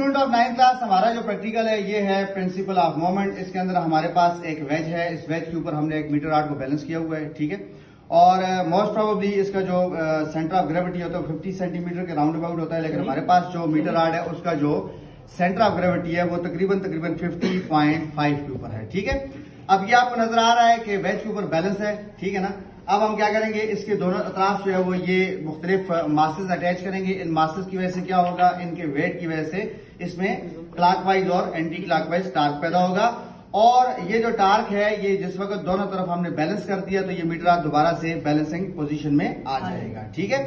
Student of 9th class, हमारा जो practical है ये है प्रिंसिपल ऑफ मोमेंट। इसके अंदर हमारे पास एक वेज है, इस वेज के ऊपर हमने एक मीटर आर्ट को बैलेंस किया हुआ है, ठीक है। और मोस्ट प्रोबेबली इसका जो सेंटर ऑफ ग्रेविटी होता है 50 सेंटीमीटर के राउंड अबाउट होता है, लेकिन हमारे पास जो मीटर आर्ट है उसका जो सेंटर ऑफ ग्रेविटी है वो तकरीबन 50.5 के ऊपर है, ठीक है। अब ये आपको नजर आ रहा है कि वेज के ऊपर बैलेंस है, ठीक है ना। अब हम क्या करेंगे, इसके दोनों अतराफ जो है वो ये मुख्तलिफ मासेस अटैच करेंगे। इन मासेस की वजह से क्या होगा, इनके वेट की वजह से इसमें क्लॉकवाइज और एंटी क्लॉकवाइज टार्क पैदा होगा। और ये जो टार्क है ये जिस वक्त दोनों तरफ हमने बैलेंस कर दिया तो ये मीटर आर्ट दोबारा से बैलेंसिंग पोजीशन में आ जाएगा, ठीक है।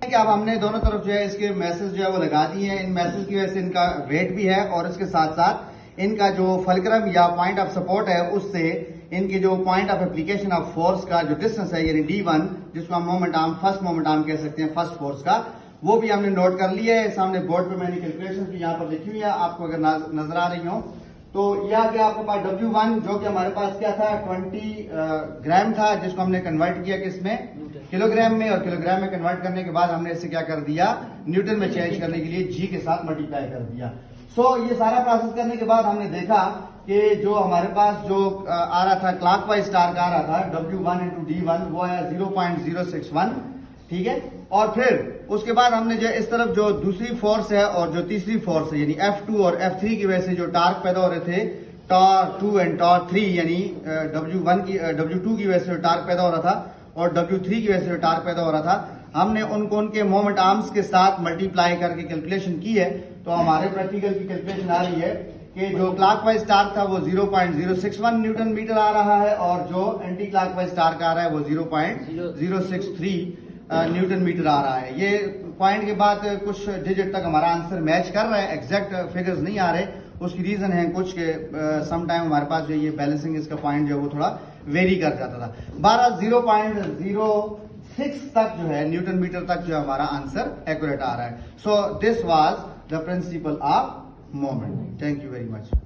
कि अब हमने दोनों तरफ जो है इसके मैसेज जो है वो लगा दिए हैं। इन मैसेज की वजह से इनका वेट भी है और इसके साथ साथ इनका जो फलक्रम या पॉइंट ऑफ सपोर्ट है उससे इनकी जो point of application of force का जो डिस्टेंस है यानी D1, जिसको हम moment arm first moment arm कह सकते हैं, फर्स्ट फोर्स का, वो भी हमने नोट कर लिया है। सामने बोर्ड पे मैंने कैलकुलेशन भी यहाँ पर लिखी हुई है, आपको अगर नजर आ रही हो तो यह क्या आपके पास W1 जो कि हमारे पास क्या था 20 ग्राम था, जिसको हमने कन्वर्ट किया किसमें, किलोग्राम में। और किलोग्राम में कन्वर्ट करने के बाद हमने इसे क्या कर दिया, न्यूटन में चेंज करने के लिए G के साथ मल्टीप्लाई कर दिया। ये सारा प्रोसेस करने के बाद हमने देखा कि जो हमारे पास जो आ रहा था क्लॉकवाइज टार्क आ रहा था W1 into D1 वो है 0.061, ठीक है। और फिर उसके बाद हमने जो इस तरफ जो दूसरी फोर्स है और जो तीसरी फोर्स है यानी F2 और F3 की वजह से जो टार्क पैदा हो रहे थे, टॉर2 एंड टॉर3, यानी W2 की वजह से जो टार्क पैदा हो रहा था और W3 की वजह से जो टार्क पैदा हो रहा था, हमने उनको उनके मोमेंट आर्म्स के साथ मल्टीप्लाई करके कैलकुलेशन की है। तो हमारे प्रैक्टिकल की कैलकुलेशन आ रही है कि जो क्लॉकवाइज टार्क था वो 0.061 न्यूटन मीटर आ रहा है और जो एंटी क्लॉकवाइज टार्क आ रहा है वो 0.063 न्यूटन मीटर आ रहा है। ये पॉइंट के बाद कुछ डिजिट तक हमारा आंसर मैच कर रहा है, एग्जैक्ट फिगर्स नहीं आ रहे। उसकी रीजन है कुछ के सम टाइम हमारे पास जो ये बैलेंसिंग इसका पॉइंट जो है वो थोड़ा वेरी कर जाता था। 0.06 तक जो है न्यूटन मीटर तक जो हमारा आंसर एक्यूरेट आ रहा है। So this was the principle of moment. Thank you very much.